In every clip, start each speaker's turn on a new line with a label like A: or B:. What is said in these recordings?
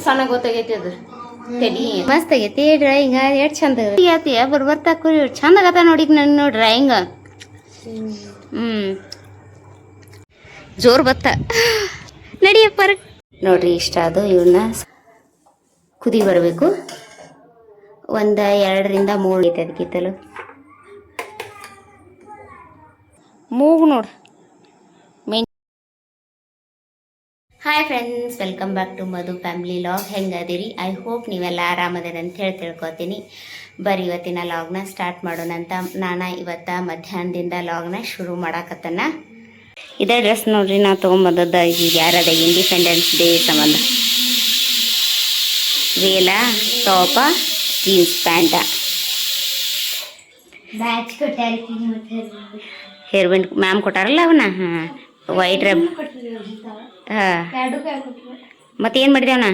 A: ಸಣ್ಣ ಗೊತ್ತಾಗೈತಿ ಅದು ತಡಿ ಮಸ್ತ್ ಆಗೈತಿ ಡ್ರಾಯಿಂಗ್ ಎಷ್ಟು ಚಂದ ಆಗೈತಿ ಬರ್ತಾ ಕುರಿ ಚಂದ ಆಗತ್ತ ನೋಡಿ ನನ್ನ ಡ್ರಾಯಿಂಗ್ ಜೋರ್ ಬತ್ತ ನಡಿಯಪ್ಪ ನೋಡ್ರಿ ಇಷ್ಟ ಅದು ಇವನ್ನ ಕುದಿ ಬರಬೇಕು 1-2 ರಿಂದ 3 ಐತೆ ಅದಕ್ಕಿತ್ತಲು ಮೂಗು ನೋಡ್ರಿ hi friends, welcome back to Madhu family log. ಹೆಂಗದಿರಿ? ಐ ಹೋಪ್ ನೀವೆಲ್ಲ ಆರಾಮದಿರಿ ಅಂತ ಹೇಳಿ ತಿಳ್ಕೊತೀನಿ. ಬರೀ ಇವತ್ತಿನ ಲಾಗ್ನ ಸ್ಟಾರ್ಟ್ ಮಾಡೋಣ ಅಂತ ನಾನು ಇವತ್ತು ಮಧ್ಯಾಹ್ನದಿಂದ ಲಾಗ್ನ ಶುರು ಮಾಡಾಕತ್ತನ. ಇದೇ ಡ್ರೆಸ್ ನೋಡ್ರಿ ನಾ ತೊಗೊಂಬಂದದ್ದು ಈಗ ಯಾರದ ಇಂಡಿಪೆಂಡೆನ್ಸ್ ಡೇ ಸಂಬಂಧ. ವೇಲ ಟಾಪ ಜೀನ್ಸ್ ಪ್ಯಾಂಟ ಹೇರ್ ಬ್ಯಾಂಡ್ ಮ್ಯಾಮ್ ಕೊಟ್ಟಾರಲ್ಲ ಅವನ್ನ. ಹಾಂ, ವೈಟ್ ರೆಬ್. ಹಾಂ, ಮತ್ತೇನು ಮಾಡಿದೇವನ?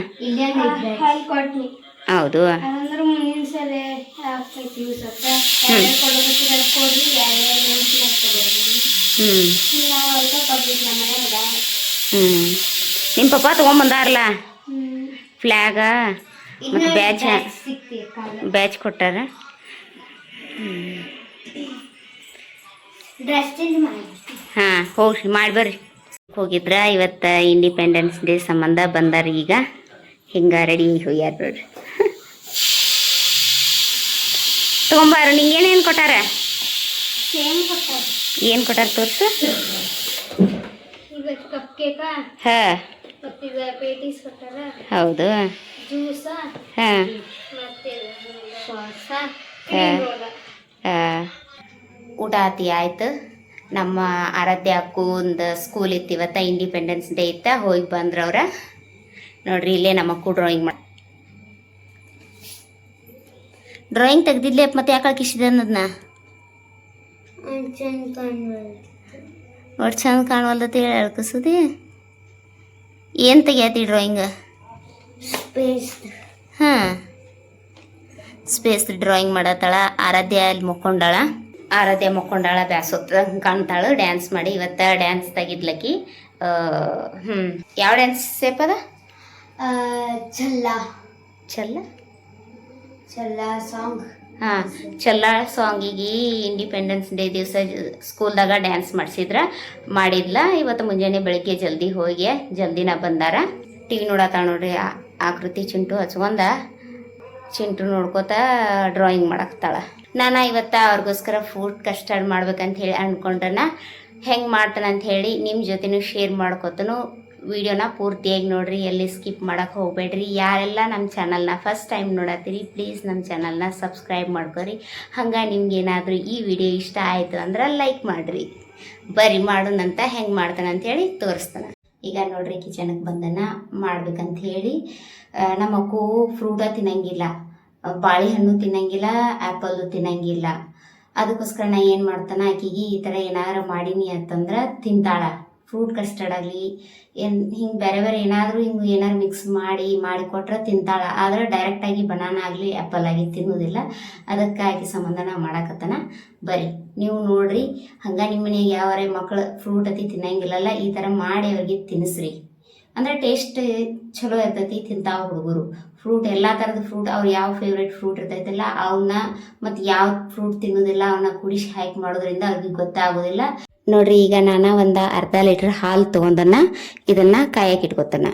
A: ಹೌದು. ನಿಮ್ಮ ಪಪ್ಪ ತೊಗೊಂಬಂದಾರಲ್ಲ ಫ್ಲ್ಯಾಗ ಮತ್ತು ಬ್ಯಾಚ್ ಕೊಟ್ಟಾರ. ಹಾಂ, ಹೋಗ್ರಿ ಮಾಡಿ ಬರ್ರಿ. ಹೋಗಿದ್ರ ಇವತ್ತು ಇಂಡಿಪೆಂಡೆನ್ಸ್ ಡೇ ಸಂಬಂಧ ಬಂದಾರ. ಈಗ ಹಿಂಗೆ ರೆಡಿ ಹೋಗ್ಯಾರ ನೋಡ್ರಿ. ತೊಗೊಂಬಾರ. ನಿಂಗೇನೇನು ಕೊಟ್ಟಾರ? ಏನು ಕೊಟ್ಟಾರ ತೋರ್ಸು. ಹಾಂ, ಹೌದು. ಹಾಂ, ಊಟ ಆತಿ ಆಯ್ತು. ನಮ್ಮ ಆರಾಧ್ಯ ಅಕ್ಕಂದು ಸ್ಕೂಲ್ ಇತ್ತು ಇವತ್ತು, ಇಂಡಿಪೆಂಡೆನ್ಸ್ ಡೇ ಇತ್ತ. ಹೋಗಿ ಬಂದ್ರ ಅವ್ರ. ನೋಡ್ರಿ ಇಲ್ಲೇ ನಮ್ಮ ಅಕ್ಕು ಡ್ರಾಯಿಂಗ್ ತೆಗ್ದಿದ್ಲೆ. ಮತ್ತೆ ಯಾಕೆ ಕಿಸಿದೆ ಅನ್ನೋದನ್ನ ಒಟ್ಟು ಚಂದ ಕಾಣವಲ್ದತ್ತ ಹೇಳಿ ಅಳ್ಕಿಸೋದಿ. ಏನು ತೆಗಿಯತಿ ಡ್ರಾಯಿಂಗ್? ಹಾಂ, ಸ್ಪೇಸ್ ಡ್ರಾಯಿಂಗ್ ಮಾಡತ್ತಾಳ. ಆರಾಧ್ಯ ಅಲ್ಲಿ ಮುಕ್ಕೊಂಡಾಳ. ಆರಾಧ್ಯ ಮುಕ್ಕೊಂಡಾಳ, ಬ್ಯಾಸೋತ್ತ ಕಾಣ್ತಾಳು. ಡ್ಯಾನ್ಸ್ ಮಾಡಿ ಇವತ್ತು ಡ್ಯಾನ್ಸ್ ತೆಗಿದ್ಲಕ್ಕಿ. ಯಾವ ಡ್ಯಾನ್ಸ್ ಸೇಪ್ ಅದ? ಚಲ್ಲ ಸಾಂಗ್. ಹಾಂ, ಚಲ್ಲ ಸಾಂಗಿಗೆ ಇಂಡಿಪೆಂಡೆನ್ಸ್ ಡೇ ದಿವಸ ಸ್ಕೂಲ್ದಾಗ ಡ್ಯಾನ್ಸ್ ಮಾಡಿದ್ಲ. ಇವತ್ತು ಮುಂಜಾನೆ ಬೆಳಗ್ಗೆ ಜಲ್ದಿ ಹೋಗಿ ಜಲ್ದಿನ ಬಂದಾರ. ಟಿವಿ ನೋಡತ್ತಾಳ ನೋಡ್ರಿ. ಆಕೃತಿ ಚಿಂಟು ಹಚ್ಕೊಂಡ ಚಿಂಟು ನೋಡ್ಕೋತ ಡ್ರಾಯಿಂಗ್ ಮಾಡಾಕ್ತಾಳ. ನಾನು ಇವತ್ತು ಅವ್ರಿಗೋಸ್ಕರ ಫ್ರೂಟ್ ಕಸ್ಟರ್ಡ್ ಮಾಡ್ಬೇಕಂತ ಹೇಳಿ ಅಂದ್ಕೊಂಡ್ರನ. ಹೆಂಗೆ ಮಾಡ್ತಾನಂತ ಹೇಳಿ ನಿಮ್ಮ ಜೊತೆನೂ ಶೇರ್ ಮಾಡ್ಕೊತನು. ವಿಡಿಯೋನ ಪೂರ್ತಿಯಾಗಿ ನೋಡ್ರಿ, ಎಲ್ಲಿ ಸ್ಕಿಪ್ ಮಾಡೋಕೆ ಹೋಗ್ಬೇಡ್ರಿ. ಯಾರೆಲ್ಲ ನಮ್ಮ ಚಾನಲ್ನ ಫಸ್ಟ್ ಟೈಮ್ ನೋಡತ್ತೀರಿ, ಪ್ಲೀಸ್ ನಮ್ಮ ಚಾನಲ್ನ ಸಬ್ಸ್ಕ್ರೈಬ್ ಮಾಡ್ಕೊರಿ. ಹಂಗೆ ನಿಮ್ಗೇನಾದರೂ ಈ ವಿಡಿಯೋ ಇಷ್ಟ ಆಯಿತು ಅಂದ್ರೆ ಲೈಕ್ ಮಾಡಿರಿ. ಬರೀ ಮಾಡೋಣಂತ ಹೆಂಗೆ ಮಾಡ್ತಾನಂಥೇಳಿ ತೋರಿಸ್ತಾನೆ. ಈಗ ನೋಡ್ರಿ ಕಿಚನ್ಗೆ ಬಂದನ ಮಾಡ್ಬೇಕಂತ ಹೇಳಿ. ನಮ್ಮ ಅಕ್ಕೂ ಫ್ರೂಟ ತಿನ್ನಂಗಿಲ್ಲ, ಬಾಳೆಹಣ್ಣು ತಿನ್ನಂಗಿಲ್ಲ, ಆ್ಯಪಲ್ಲು ತಿನ್ನಂಗಿಲ್ಲ. ಅದಕ್ಕೋಸ್ಕರ ನಾ ಏನು ಮಾಡ್ತಾನೆ, ಆಕಿಗೆ ಈ ಥರ ಏನಾದ್ರು ಮಾಡೀನಿ ಅಂತಂದ್ರೆ ತಿಂತಾಳ. ಫ್ರೂಟ್ ಕಸ್ಟರ್ಡ್ ಆಗಲಿ ಹಿಂಗೆ ಬೇರೆ ಬೇರೆ ಏನಾದರೂ ಏನಾದ್ರು ಮಿಕ್ಸ್ ಮಾಡಿ ಕೊಟ್ರೆ ತಿಂತಾಳ. ಆದರೆ ಡೈರೆಕ್ಟಾಗಿ ಬನಾನ ಆಗಲಿ ಆ್ಯಪಲ್ ಆಗಿ ತಿನ್ನೋದಿಲ್ಲ. ಅದಕ್ಕಾಗಿ ಸಂಬಂಧ ನಾ ಮಾಡಾಕತ್ತಾನ. ಬರೀ ನೀವು ನೋಡ್ರಿ. ಹಂಗೆ ನಿಮ್ಮ ಮನೆಗೆ ಯಾವರೇ ಮಕ್ಕಳು ಫ್ರೂಟ್ ಅತಿ ತಿನ್ನಂಗಿಲ್ಲಲ್ಲ, ಈ ಥರ ಮಾಡಿ ಅವ್ರಿಗೆ ತಿನ್ನಿಸ್ರಿ. ಅಂದರೆ ಟೇಸ್ಟ್ ಚಲೋ ಇರ್ತೈತಿ, ತಿಂತಾವ ಹುಡುಗರು. ಫ್ರೂಟ್ ಎಲ್ಲ ಥರದ ಫ್ರೂಟ್ ಅವ್ರು ಯಾವ ಫೇವ್ರೇಟ್ ಫ್ರೂಟ್ ಇರ್ತೈತಿಲ್ಲ ಅವನ್ನ, ಮತ್ತು ಯಾವ ಫ್ರೂಟ್ ತಿನ್ನೋದಿಲ್ಲ ಅವನ್ನ ಕುಡಿಸಿ ಹಾಕಿ ಮಾಡೋದ್ರಿಂದ ಅವ್ರಿಗೆ ಗೊತ್ತಾಗೋದಿಲ್ಲ. ನೋಡ್ರಿ ಈಗ ನಾನು ಒಂದು ಅರ್ಧ ಲೀಟ್ರ್ ಹಾಲು ತೊಗೊಂಡನ್ನ ಇದನ್ನು ಕಾಯಕ್ಕೆ ಇಟ್ಕೊತಾನ.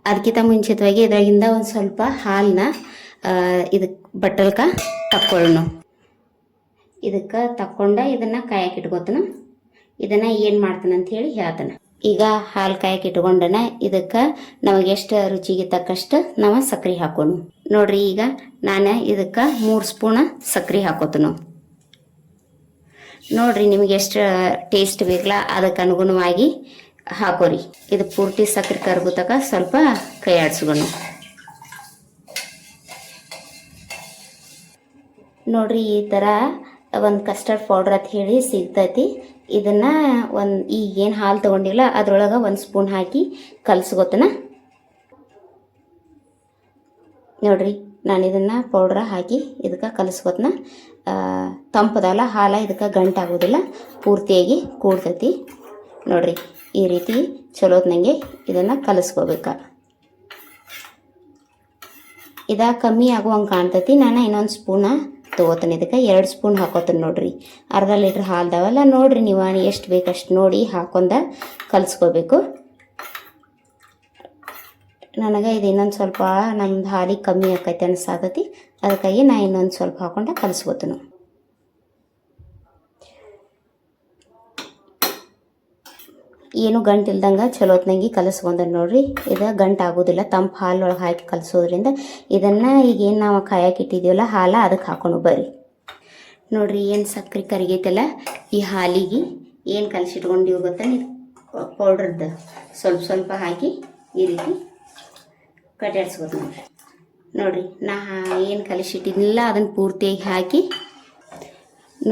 A: ಅದಕ್ಕಿಂತ ಮುಂಚಿತವಾಗಿ ಇದ್ರಾಗಿಂದ ಒಂದು ಸ್ವಲ್ಪ ಹಾಲನ್ನ ಇದಕ್ಕೆ ಬಟ್ಟಲ್ಕ ತಕ್ಕೊಳ್ಳೋಣ. ಇದಕ್ಕೆ ತಕ್ಕೊಂಡ ಇದನ್ನು ಕಾಯಕ್ಕೆ ಇಟ್ಕೊತಾನ. ಇದನ್ನು ಏನು ಮಾಡ್ತಾನಂತ ಹೇಳಿ ಹೇಳ್ತಾನೆ. ಈಗ ಹಾಲು ಕಾಯಕ್ಕೆ ಇಟ್ಕೊಂಡನ. ಇದಕ್ಕೆ ನಮಗೆ ಎಷ್ಟು ರುಚಿಗೆ ತಕ್ಕಷ್ಟು ನಾವು ಸಕ್ಕರೆ ಹಾಕೋಣ. ನೋಡ್ರಿ ಈಗ ನಾನು ಇದಕ್ಕೆ 3 ಸ್ಪೂನ್ ಸಕ್ಕರೆ ಹಾಕೋತನು. ನೋಡ್ರಿ ನಿಮಗೆ ಎಷ್ಟು ಟೇಸ್ಟ್ ಬೇಕಲ್ಲ ಅದಕ್ಕೆ ಅನುಗುಣವಾಗಿ ಹಾಕೋರಿ. ಇದು ಪೂರ್ತಿ ಸಕ್ಕರೆ ಕರಗುತ್ತಕ ಸ್ವಲ್ಪ ಕೈ ಆಡಿಸ್ಕೊಣ. ನೋಡ್ರಿ ಈ ಥರ ಒಂದು ಕಸ್ಟರ್ಡ್ ಪೌಡ್ರ್ ಅಂತ ಹೇಳಿ ಸಿಗ್ತೈತಿ. ಇದನ್ನು ಈಗೇನು ಹಾಲು ತೊಗೊಂಡಿಲ್ಲ ಅದ್ರೊಳಗೆ 1 ಸ್ಪೂನ್ ಹಾಕಿ ಕಲಸ್ಕೊತನ. ನೋಡ್ರಿ ನಾನು ಇದನ್ನು ಪೌಡ್ರ ಹಾಕಿ ಇದಕ್ಕೆ ಕಲಸ್ಕೊತನ. ತಂಪದಲ್ಲ ಹಾಲ, ಇದಕ್ಕೆ ಗಂಟಾಗೋದಿಲ್ಲ, ಪೂರ್ತಿಯಾಗಿ ಕೂಡ್ತೈತಿ. ನೋಡ್ರಿ ಈ ರೀತಿ ಚಲೋತ್ನಂಗೆ ಇದನ್ನು ಕಲಸ್ಕೋಬೇಕು. ಇದು ಕಮ್ಮಿ ಆಗುವಂಗೆ ಕಾಣ್ತೈತಿ. ನಾನು ಇನ್ನೊಂದು ಸ್ಪೂನ ತೊಗೋತೀನಿ. ಇದಕ್ಕೆ 2 ಸ್ಪೂನ್ ಹಾಕೋತೀನಿ ನೋಡ್ರಿ. ಅರ್ಧ ಲೀಟ್ರ್ ಹಾಲ್ದಾವಲ್ಲ ನೋಡ್ರಿ, ನೀವು ಎಷ್ಟು ಬೇಕಷ್ಟು ನೋಡಿ ಹಾಕೊಂಡ ಕಲಿಸ್ಕೋಬೇಕು. ನನಗೆ ಇದು ಇನ್ನೊಂದು ಸ್ವಲ್ಪ ನಮ್ದು ಹಾಲಿಗೆ ಕಮ್ಮಿ ಆಕೈತೆ ಅನಿಸ್ತೈತಿ. ಅದಕ್ಕಾಗಿ ನಾನು ಇನ್ನೊಂದು ಸ್ವಲ್ಪ ಹಾಕೊಂಡು ಕಲಿಸ್ಕೋತೀನಿ. ಏನು ಗಂಟು ಇಲ್ದಂಗೆ ಚಲೋತ್ನಾಗಿ ಕಲಸ್ಕೊಂಡ ನೋಡ್ರಿ. ಇದು ಗಂಟು ಆಗೋದಿಲ್ಲ. ತಂಪು ಹಾಲೊಳಗೆ ಹಾಕಿ ಕಲಿಸೋದ್ರಿಂದ ಇದನ್ನು ಈಗೇನು ನಾವು ಕಾಯಕ್ಕೆ ಇಟ್ಟಿದ್ದೀವಲ್ಲ ಹಾಲ ಅದಕ್ಕೆ ಹಾಕೊಂಡು ಬರ್ರಿ. ನೋಡ್ರಿ ಏನು ಸಕ್ಕರೆ ಕರಿಗೈತಲ್ಲ, ಈ ಹಾಲಿಗೆ ಏನು ಕಲಸಿಟ್ಕೊಂಡಿವಿ ಗೊತ್ತಾ, ಪೌಡ್ರದ್ದು ಸ್ವಲ್ಪ ಸ್ವಲ್ಪ ಹಾಕಿ ಈ ರೀತಿ ಕಟ್ಟಾಡ್ಸ್ಬೋದು ನೋಡ್ರಿ. ನೋಡ್ರಿ ನಾ ಏನು ಕಲಸಿಟ್ಟಿದ್ನಿಲ್ಲ ಅದನ್ನು ಪೂರ್ತಿಯಾಗಿ ಹಾಕಿ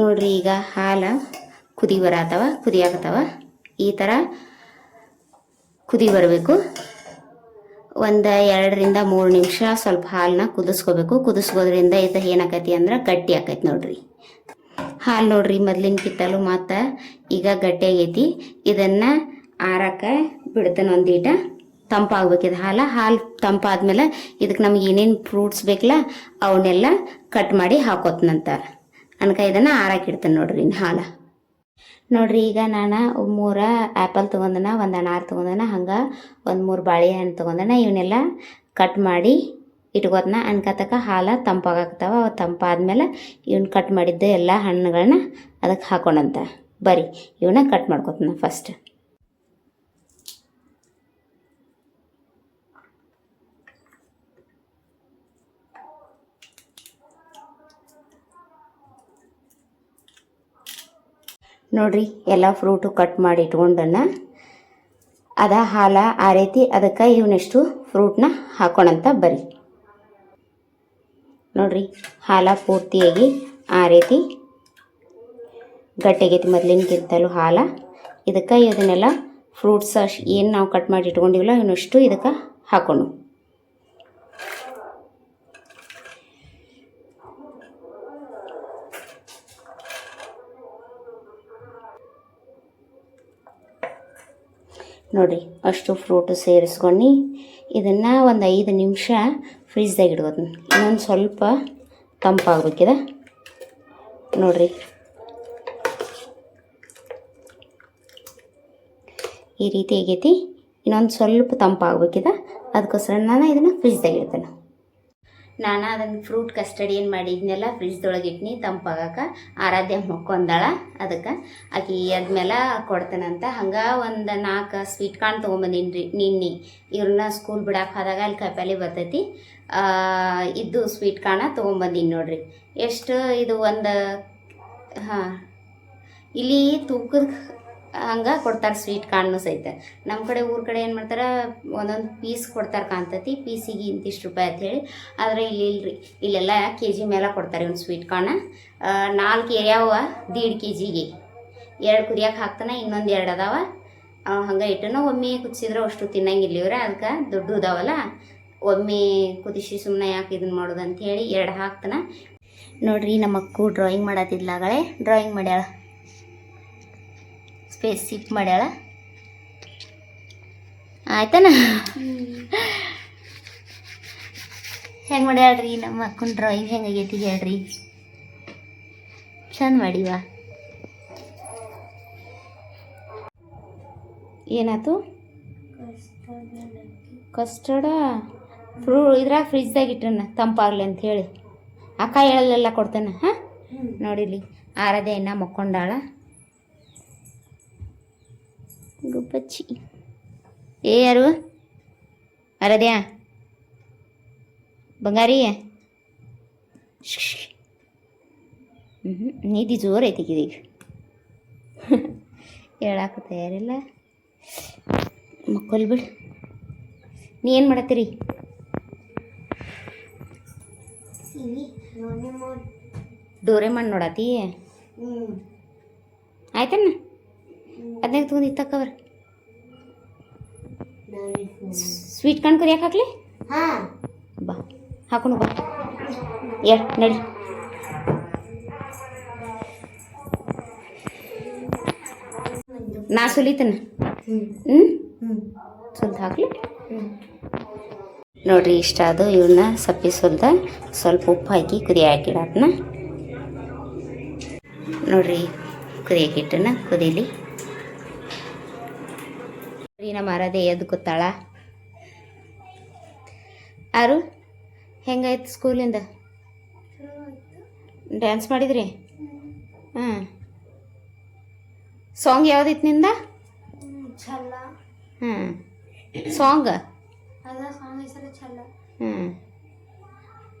A: ನೋಡ್ರಿ. ಈಗ ಹಾಲು ಕುದಿ ಕುದಿಯಾಕತ್ತವ. ಈ ಥರ ಕುದಿ ಬರಬೇಕು. ಒಂದು 2 ರಿಂದ 3 ನಿಮಿಷ ಸ್ವಲ್ಪ ಹಾಲನ್ನ ಕುದಿಸ್ಕೋಬೇಕು. ಕುದಿಸ್ಕೋದ್ರಿಂದ ಇದು ಏನಾಕೈತಿ ಅಂದ್ರೆ ಗಟ್ಟಿ ಆಕೈತಿ ನೋಡ್ರಿ. ಹಾಲು ನೋಡ್ರಿ ಮೊದ್ಲಿನಕ್ಕಿಂತಲೂ ಮತ್ತು ಈಗ ಗಟ್ಟಿ ಆಗೈತಿ. ಇದನ್ನು ಆರಕ್ಕೆ ಬಿಡ್ತಾನೆ ಒಂದೀಟ. ತಂಪಾಗ್ಬೇಕಿದೆ ಹಾಲು ತಂಪಾದ್ಮೇಲೆ ಇದಕ್ಕೆ ನಮ್ಗೆ ಏನೇನು ಫ್ರೂಟ್ಸ್ ಬೇಕಲ್ಲ ಅವನ್ನೆಲ್ಲ ಕಟ್ ಮಾಡಿ ಹಾಕೋತನಂತ ಅನ್ಕ ಇದನ್ನು ಆರಾಕಿಡ್ತೇನೆ ನೋಡ್ರಿ ಹಾಲು. ನೋಡ್ರಿ ಈಗ ನಾನು 3 ಆ್ಯಪಲ್ ತೊಗೊಂಡನ, 1 ಅನಾರ್ ತೊಗೊಂಡನ, ಹಂಗೆ 1-3 ಬಾಳೆಹಣ್ಣು ತೊಗೊಂಡನ. ಇವನ್ನೆಲ್ಲ ಕಟ್ ಮಾಡಿ ಇಟ್ಕೋತನ. ಅನ್ಕತಕ್ಕ ಹಾಲು ತಂಪಾಗ್ತಾವ. ಅವು ತಂಪಾದ್ಮೇಲೆ ಇವನ್ನ ಕಟ್ ಮಾಡಿದ್ದೆ ಎಲ್ಲ ಹಣ್ಣುಗಳನ್ನ ಅದಕ್ಕೆ ಹಾಕೊಂಡಂತ ಬರೀ ಇವನ್ನ ಕಟ್ ಮಾಡ್ಕೊತನ ಫಸ್ಟ್. ನೋಡ್ರಿ ಎಲ್ಲ ಫ್ರೂಟು ಕಟ್ ಮಾಡಿ ಇಟ್ಕೊಂಡನ್ನ ಹಾಲ ಆರೈತಿ. ಅದಕ್ಕೆ ಇವನೆಷ್ಟು ಫ್ರೂಟ್ನ ಹಾಕೋಣಂತ ಬರಿ. ನೋಡ್ರಿ ಹಾಲ ಪೂರ್ತಿಯಾಗಿ ಆರೈತಿ, ಗಟ್ಟಿಗೈತಿ ಮೊದಲಿನಕ್ಕಿಂತಲೂ ಹಾಲ. ಇದಕ್ಕೆ ಇದನ್ನೆಲ್ಲ ಫ್ರೂಟ್ಸ್ ಏನು ನಾವು ಕಟ್ ಮಾಡಿ ಇಟ್ಕೊಂಡಿವಲ್ಲ ಇವನಷ್ಟು ಇದಕ್ಕೆ ಹಾಕೋಣ. ನೋಡಿರಿ ಅಷ್ಟು ಫ್ರೂಟು ಸೇರಿಸ್ಕೊಂಡು ಇದನ್ನು ಒಂದು 5 ನಿಮಿಷ ಫ್ರಿಜ್ದಾಗ ಇಡ್ಕೋತೀನಿ. ಇನ್ನೊಂದು ಸ್ವಲ್ಪ ತಂಪಾಗಬೇಕಿದೆ ನೋಡಿರಿ. ಈ ರೀತಿ ಆಗೈತಿ. ಇನ್ನೊಂದು ಸ್ವಲ್ಪ ತಂಪಾಗಬೇಕಿದೆ. ಅದಕ್ಕೋಸ್ಕರ ನಾನು ಇದನ್ನು ಫ್ರಿಜ್ದಾಗ ಇಡ್ತೇನೆ. ನಾನು ಅದನ್ನು ಫ್ರೂಟ್ ಕಸ್ಟರ್ಡ್ ಏನು ಮಾಡಿದ್ನೆಲ್ಲ ಫ್ರಿಜ್ದೊಳಗೆ ಇಟ್ನಿ ತಂಪಾಗಕ್ಕೆ. ಆರಾಧ್ಯ ಮಕ್ಕೊಂದಾಳ, ಅದಕ್ಕೆ ಆಕೆ ಆದ್ಮೇಲೆ ಕೊಡ್ತೇನಂತ. ಹಂಗೆ ಒಂದು 4 ಸ್ವೀಟ್ ಕಾರ್ನ್ ತೊಗೊಂಬಂದೀನಿ ರೀ ನಿನ್ನೆ. ಇವ್ರನ್ನ ಸ್ಕೂಲ್ ಬಿಡಕ್ಕೆ ಹೋದಾಗ ಅಲ್ಲಿ ಕಾಯಿಪಲ್ಲೆ ಬರ್ತೈತಿ. ಇದು ಸ್ವೀಟ್ ಕಾರ್ನ ತೊಗೊಂಬಂದೀನಿ ನೋಡ್ರಿ. ಎಷ್ಟು ಇದು ಒಂದು ಇಲ್ಲಿ ತೂಕದ ಹಂಗೆ ಕೊಡ್ತಾರೆ ಸ್ವೀಟ್ ಕಾರ್ನು ಸಹಿತ. ನಮ್ಮ ಕಡೆ ಊರ ಕಡೆ ಏನು ಮಾಡ್ತಾರೆ, ಒಂದೊಂದು ಪೀಸ್ ಕೊಡ್ತಾರೆ ಕಾಣ್ತೈತಿ, ಪೀಸಿಗೆ ಇಂತಿಷ್ಟು ರೂಪಾಯಿ ಅಂಥೇಳಿ. ಆದರೆ ಇಲ್ಲಿ ಇಲ್ರಿ, ಇಲ್ಲೆಲ್ಲ kg ಮೇಲೆ ಕೊಡ್ತಾರೆ ಒಂದು ಸ್ವೀಟ್ ಕಾರ್ನ. 4 ಏರಿಯಾವ 1.5 kgಗೆ 2 ಕುದಿಯಕ್ಕೆ ಹಾಕ್ತಾನೆ, ಇನ್ನೊಂದು 2 ಅದಾವ. ಹಂಗೆ ಇಟ್ಟನು ಒಮ್ಮೆ ಕುದಿಸಿದ್ರೆ ಅಷ್ಟು ತಿನ್ನಂಗಿಲ್ಲ ಇವ್ರೆ. ಅದಕ್ಕೆ ದೊಡ್ಡ ಇದಾವಲ್ಲ, ಒಮ್ಮೆ ಕುದಿಸಿ ಸುಮ್ಮನೆ ಯಾಕೆ ಇದನ್ನು ಮಾಡೋದು ಅಂಥೇಳಿ 2 ಹಾಕ್ತಾನೆ. ನೋಡ್ರಿ ನಮ್ಮ ಅಕ್ಕೂ ಡ್ರಾಯಿಂಗ್ ಮಾಡತ್ತಿದ್ಲಾಗಳೆ ಡ್ರಾಯಿಂಗ್ ಮಾಡ್ಯಾಳ, ಸ್ಪೇಸ್ ಸಿಪ್ ಮಾಡ್ಯಾಳ. ಆಯ್ತಾನ ಹೆಂಗೆ ಮಾಡ್ಯಾಳ್ರಿ ನಮ್ಮ ಅಕ್ಕನ ಡ್ರಾಯಿಂಗ್ ಹೆಂಗಾಗೈತಿ ಹೇಳ್ರಿ. ಚಂದ ಮಾಡಿವ. ಏನಾಯ್ತು? ಕಸ್ಟರ್ಡ ಇದ್ರಾಗ ಫ್ರಿಜ್ದಾಗ ಇಟ್ಟನ ತಂಪಾಗಲಿ ಅಂತ ಹೇಳಿ. ಅಕ್ಕ ಹೇಳಲ್ಲೆಲ್ಲ ಕೊಡ್ತೇನೆ. ಹಾಂ ನೋಡಿಲಿ ಆರಾಧ್ಯ ಇನ್ನ ಮಕ್ಕೊಂಡಾಳ. ಗುಬ್ಬಚ್ಚಿ ಯಾರು? ಆರಾಧ್ಯ ಬಂಗಾರಿ. ನಿಧಿ ಜೋರು ಐತಿ ಇದೀಗ, ಹೇಳಕ್ಕೆ ತಯಾರಿಲ್ಲ. ಮಕ್ಕಳು ಬಿಡು. ನೀ ಏನು ಮಾಡತ್ತೀರಿ? ಡೋರೆಮಾನ್ ನೋಡತ್ತಿ? ಆಯ್ತಣ್ಣ, ಅದನ್ನಾಗ ತೊಗೊಂಡು ಇತ್ತಕ್ಕವ್ರ ಸ್ವೀಟ್ ಕಾರ್ನ್ ಕುದಿಯಕ್ಕೆ ಹಾಕ್ಲಿ. ಬಾ ಹಾಕೊಂಡು ಬಾ. ನಡಿ. ನಾ ಸುಲಿತೇನೆ. ಸ್ವಲ್ಪ ಹಾಕ್ಲಿ. ನೋಡಿರಿ ಇಷ್ಟ ಅದು ಇವನ್ನ ಸಪ್ಪಿ ಸುಲ್ದ ಸ್ವಲ್ಪ ಉಪ್ಪು ಹಾಕಿ ಕುದಿಯಾಕಿಡತ್ನ ನೋಡಿರಿ ಕುದಿಯಾಕಿಟ್ಟನ ಕುದೀಲಿ ನಮ್ಮ ಆರಾಧೆ ಎದ್ದು ಕೂತಾಳ ಯಾರು ಹೆಂಗಾಯ್ತು ಸ್ಕೂಲಿಂದ ಡ್ಯಾನ್ಸ್ ಮಾಡಿದ್ರಿ ಹಾಂ ಸಾಂಗ್ ಯಾವುದಿತ್ತು ನಿಂದ ಹಾಂ ಸಾಂಗ್ ಹ್ಞೂ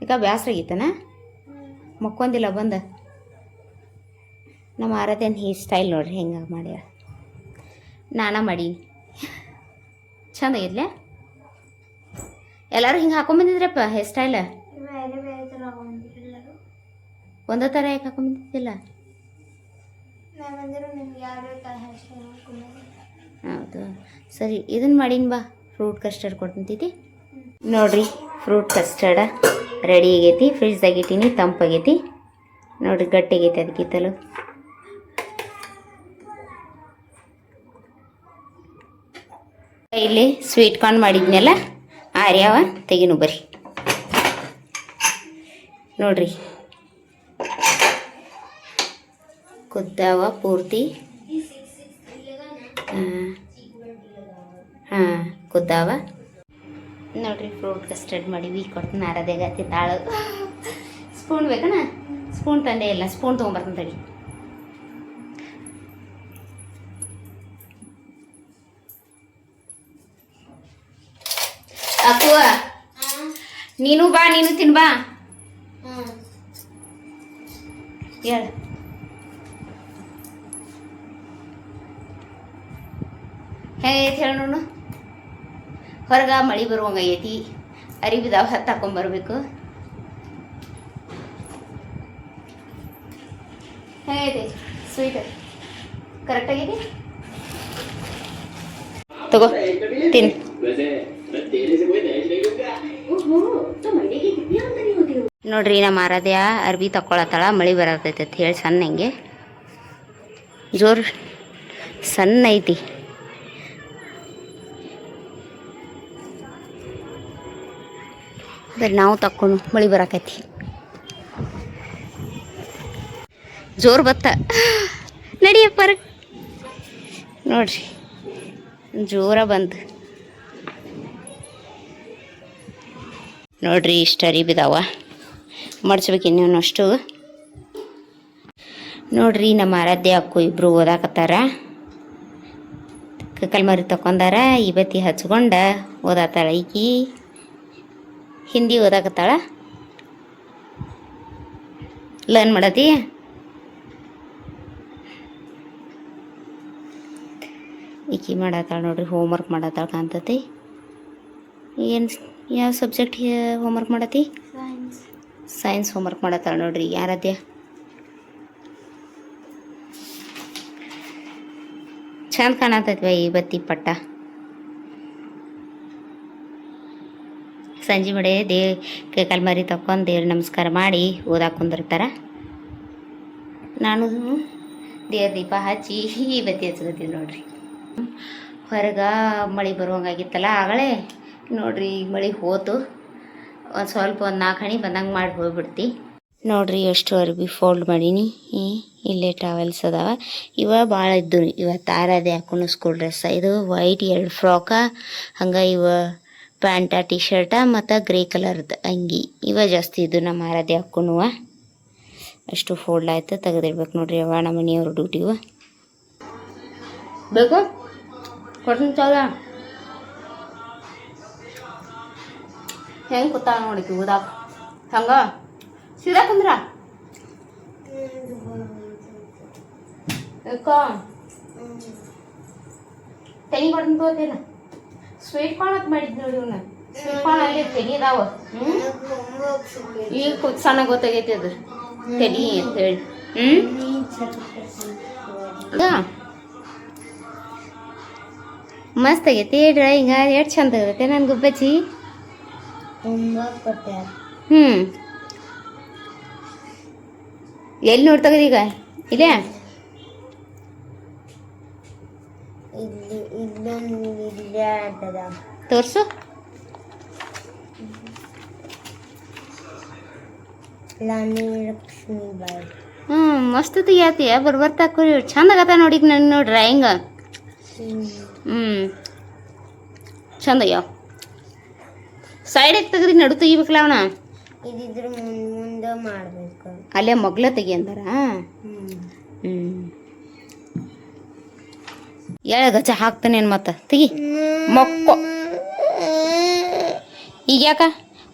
A: ಈಗ ಬ್ಯಾಸ್ರ ಆಗೈತನ ಮಕ್ಕೊಂದಿಲ್ಲ ಬಂದ ನಮ್ಮ ಆರಾಧೇನು ಹೇರ್ ಸ್ಟೈಲ್ ನೋಡ್ರಿ ಹೆಂಗೆ ಮಾಡ್ಯಾರ ನಾನ ಮಾಡೀನಿ ಚಂದ ಆಗಿದ್ಲೆ ಎಲ್ಲರೂ ಹಿಂಗೆ ಹಾಕೊಂಬಂದಿದ್ರಪ್ಪ ಹೇರ್ ಸ್ಟೈಲ ಒಂದೇ ಥರ ಯಾಕೆ ಹಾಕೊಂಬಂದಿದ್ದಿಲ್ಲ ಹೌದು ಸರಿ ಇದನ್ನು ಮಾಡೀನಿ ಬಾ ಫ್ರೂಟ್ ಕಸ್ಟರ್ಡ್ ಕೊಡ್ತಂತೈತಿ ನೋಡಿರಿ ಫ್ರೂಟ್ ಕಸ್ಟರ್ಡ ರೆಡಿ ಆಗೈತಿ ಫ್ರಿಜ್ದಾಗ ಇಟ್ಟೀನಿ ತಂಪಾಗೈತಿ ನೋಡಿರಿ ಗಟ್ಟಿ ಆಗೈತಿ ಅದಕ್ಕಿತ್ತಲು ಇಲ್ಲಿ ಸ್ವೀಟ್ ಕಾರ್ನ್ ಮಾಡಿದ್ನೆಲ್ಲ ಆರ್ಯಾವ ತೆಗಿನು ಬರ್ರಿ ನೋಡ್ರಿ ಕುದ್ದಾವ ಪೂರ್ತಿ ಹಾಂ ಕುದ್ದಾವ ನೋಡ್ರಿ ಫ್ರೂಟ್ ಕಸ್ಟರ್ಡ್ ಮಾಡೀವಿ ಕೊಡ್ತೀನಿ ಆರಾಧೆಗತ್ತಿ ತಾಳು ಸ್ಪೂನ್ ಬೇಕಣ್ಣ ಸ್ಪೂನ್ ತಂದೆ ಇಲ್ಲ ಸ್ಪೂನ್ ತೊಗೊಂಬರ್ತೀನಿ ತಡಿ ಅಕ್ಕುವ ನೀನು ಬಾ ನೀನು ತಿನ್ಬಾ ಹೇಳ ಹೇಗೈತಿ ಹೇಳ ನೋಡು ಹೊರಗ ಮಳೆ ಬರುವಂಗ ಐತಿ ಅರಿಬಿದಾವ ಹತ್ತು ಹಾಕೊಂಬರ್ಬೇಕು ಹೇಗೈತಿ ಸ್ವೀಟ್ ಕರೆಕ್ಟ್ ಆಗೈತಿ ತಗೋ ತಿನ್ ನೋಡ್ರಿ ನಮ್ಮ ಆರಾಧ್ಯ ಅರ್ಬಿ ತಕೊಳತ್ತಾಳ ಮಳೆ ಬರತೈತೆ ಅಂತ ಹೇಳಿ ಸಣ್ಣ ಹಂಗೆ ಜೋರು ಸಣ್ಣ ಐತಿ ಅದ್ರ ನಾವು ತಕ್ಕೊಂಡು ಮಳೆ ಬರಾಕೈತಿ ಜೋರು ಬತ್ತ ನಡಿಯಪ್ಪ ನೋಡ್ರಿ ಜೋರ ಬಂತು ನೋಡ್ರಿ ಇಷ್ಟು ಅರಿಬಿದಾವ ಮಡ್ಸ್ಬೇಕು ಇನ್ನೇನು ಅಷ್ಟು ನೋಡ್ರಿ ನಮ್ಮ ಆರಾಧ್ಯ ಅಕ್ಕು ಇಬ್ಬರು ಓದಾಕತ್ತಾರ ಕಲ್ಮರಿ ತಕೊಂಡಾರ ಈ ಬತ್ತಿ ಹಚ್ಕೊಂಡ ಓದಾತಾಳ ಈಕಿ ಹಿಂದಿ ಓದಾಕತ್ತಾಳ ಲರ್ನ್ ಮಾಡತಿ ಈಕಿ ಮಾಡತ್ತಾಳ ನೋಡ್ರಿ ಹೋಮ್ವರ್ಕ್ ಮಾಡತ್ತಾಳ ಕಾಣ್ತತಿ ಏನು ಯಾವ ಸಬ್ಜೆಕ್ಟ್ ಹೋಮ್ವರ್ಕ್ ಮಾಡತಿ ಸೈನ್ಸ್ ಹೋಮ್ವರ್ಕ್ ಮಾಡತ್ತಾಳ ನೋಡ್ರಿ ಯಾರದ್ಯ ಚಂದ ಕಾಣತೈತ್ವ ಈ ಬತ್ತಿ ಪಟ್ಟ ಸಂಜೆ ಮಡೆ ಕಲ್ಮರಿ ತಕೊಂಡು ದೇವ್ರ ನಮಸ್ಕಾರ ಮಾಡಿ ಓದಾಕ್ ಕುಂದಿರ್ತಾರ ನಾನು ದೇವ್ರ ದೀಪ ಹಚ್ಚಿ ಈ ಬತ್ತಿ ಹಚ್ಕೋತೀನಿ ನೋಡ್ರಿ ಹೊರಗೆ ಮಳೆ ಬರುವಂಗಾಗಿತ್ತಲ್ಲ ಆಗಲೇ ನೋಡ್ರಿ ಮಳೆ ಹೋತು ಒಂದು ಸ್ವಲ್ಪ ಒಂದು 4 ಹನಿ ಬಂದಂಗೆ ಮಾಡಿ ಹೋಗ್ಬಿಡ್ತಿ ನೋಡ್ರಿ ಎಷ್ಟು ಅರ್ಬಿ ಫೋಲ್ಡ್ ಮಾಡೀನಿ ಇಲ್ಲೇ ಟವೆಲ್ಸ್ ಅದಾವ ಇವ ಭಾಳ ಇದ್ದು ಇವತ್ತು ಆರಾಧೆ ಹಾಕೊಂಡು ಸ್ಕೂಲ್ ಡ್ರೆಸ್ ಇದು ವೈಟ್ 2 ಫ್ರಾಕ ಹಂಗೆ ಇವ ಪ್ಯಾಂಟ ಟಿ ಶರ್ಟ ಮತ್ತು ಗ್ರೇ ಕಲರ್ದು ಅಂಗಿ ಇವ ಜಾಸ್ತಿ ಇದ್ದು ನಮ್ಮ ಆರಾಧೆ ಹಾಕೊಂಡುವ ಅಷ್ಟು ಫೋಲ್ಡ್ ಆಯ್ತು ತೆಗೆದಿಡ್ಬೇಕು ನೋಡ್ರಿ ಅವ ನಮ್ಮ ಮನೆಯವ್ರ ಡ್ಯೂಟಿವ ಬೇಕು ಕೊಡ್ತೀನಿ ಚೌದ ಹೆಂಗೆ ಕೂತಾವ ನೋಡಿ ಓದಾಕ ಹಂಗ ಸೀದಾ ಕುಂದ್ರ ತೆನಿ ಕೊಡ್ತೀನಿ ತೋತಿಲ್ಲ ಸ್ವೀಟ್ ಕಾರ್ನ್ ಅಂತ ಮಾಡಿದ್ ನೋಡಿ ಇವನ್ನ ಸ್ವೀಟ್ ಕಾರ್ನ್ ಅಲ್ಲಿ ತೆನಿ ಅದಾವ ಈಗ ಸಣ್ಣ ಗೊತ್ತಾಗೈತಿ ಅದು ತೆನಿ ಅಂತ ಹೇಳಿ ಮಸ್ತ್ ಆಗೈತಿ ಡ್ರಾಯಿಂಗ ಎಷ್ಟು ಚಂದ ಆಗೈತೆ ನನ್ನ ಗುಬ್ಬಚ್ಚಿ ಎಲ್ಲಿ ನೋಡ್ತಗದ ಈಗ ಇಲ್ಲೇ ತೋರ್ಸು
B: ಲಕ್ಷ್ಮೀಬಾಯಿ.
A: ಹ್ಞೂ ಮಸ್ತ್ ತೆಗಿಯಾತಿ ಬರ್ತಾ ಚಂದ ಆಗತ್ತ ನೋಡಿ ನನ್ನ ಡ್ರಾಯಿಂಗ್. ಹ್ಞೂ ಚಂದ ಅಯ್ಯೋ ಸೈಡಿಗೆ ತೆಗ್ದು ನಡು ತೆಗಿಬೇಕಲ್ಲ ಅವನ.
B: ಇದಿದ್ರ ಮುಂದೆ ಮಾಡಬೇಕು.
A: ಅಲ್ಲೇ ಮಗ್ಲ ತೆಗಿ ಅಂದಾರ. ಹ್ಞೂ ಗಚ್ಚ ಹಾಕ್ತಾನೇನು ಮತ್ತೆ ತೆಗಿ ಮೊಕ್ಕೋ. ಈಗ ಯಾಕ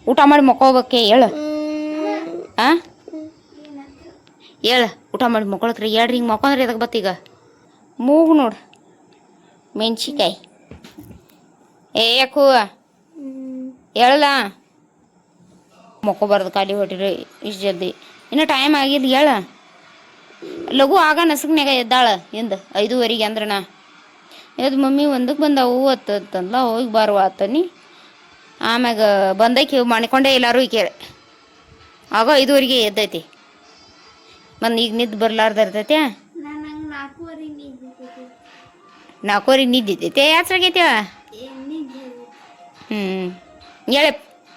A: ಊಟ ಮಾಡಿ ಮಕ್ಕೋಬೇಕೆ ಹೇಳು. ಹಾಂ ಹೇಳು ಊಟ ಮಾಡಿ ಮಕ್ಕೊಳಕ್ರಿ ಹೇಳ್ರಿ. ಹಿಂಗೆ ಮಕ್ಕೊಂಡ್ರೆ ಎದಕ್ಕೆ ಬತ್ತೀಗ ಮೂಗು ನೋಡು ಮೆಣ್ಸಿಕಾಯಿ. ಯಾಕೂ ಹೇಳಲ್ಲ ಮಕ್ಕೋಬಾರ್ದು ಖಾಲಿ ಹೊಟ್ಟಿರಿ ಇಷ್ಟು ಜಲ್ದಿ. ಇನ್ನೂ ಟೈಮ್ ಆಗಿದ್ದು ಹೇಳ. ಲಘು ಆಗ ನಸಕ್ನಾಗ ಎದ್ದಾಳ ಎಂದು 5:30 ಅಂದ್ರಣ ಎದ್ದು ಮಮ್ಮಿ 1ಕ್ಕೆ ಬಂದವು ಅತ್ತಂದ್ಲ. ಹೋಗಿ ಬಾರುವ ಆತನಿ. ಆಮ್ಯಾಗ ಬಂದೈಕಿ ಮಾಡ್ಕೊಂಡೆ ಎಲ್ಲರೂ ಕೇಳಿ ಆಗ 5:30 ಎದ್ದೈತಿ. ಬಂದು ಈಗ ನಿದ್ದು ಬರ್ಲಾರ್ದ ಇರ್ತೈತೆ. 4:15 ನಿದ್ದಿದ್ದೈತೆ ಯಾತ್ರಾಗೈತೆ. ಹೇಳ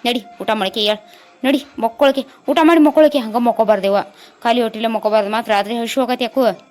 A: ನಡಿ ಊಟ ಮಾಡಕ್ಕೆ ಹೇಳ. ನಡಿ ಮಕ್ಕೊಳಕ್ಕೆ ಊಟ ಮಾಡಿ ಮಕ್ಕೊಳಕ್ಕೆ ಹಂಗೆ ಮಕ್ಕೋಬಾರ್ದೇವ. ಖಾಲಿ ಹೊಟ್ಟಿಲೆ ಮಕ್ಕೋಬಾರ್ದು ಮಾತ್ರ ರಾತ್ರಿ ಹಸು ಹೋಗತ್ತೆ ಯಾಕೋ.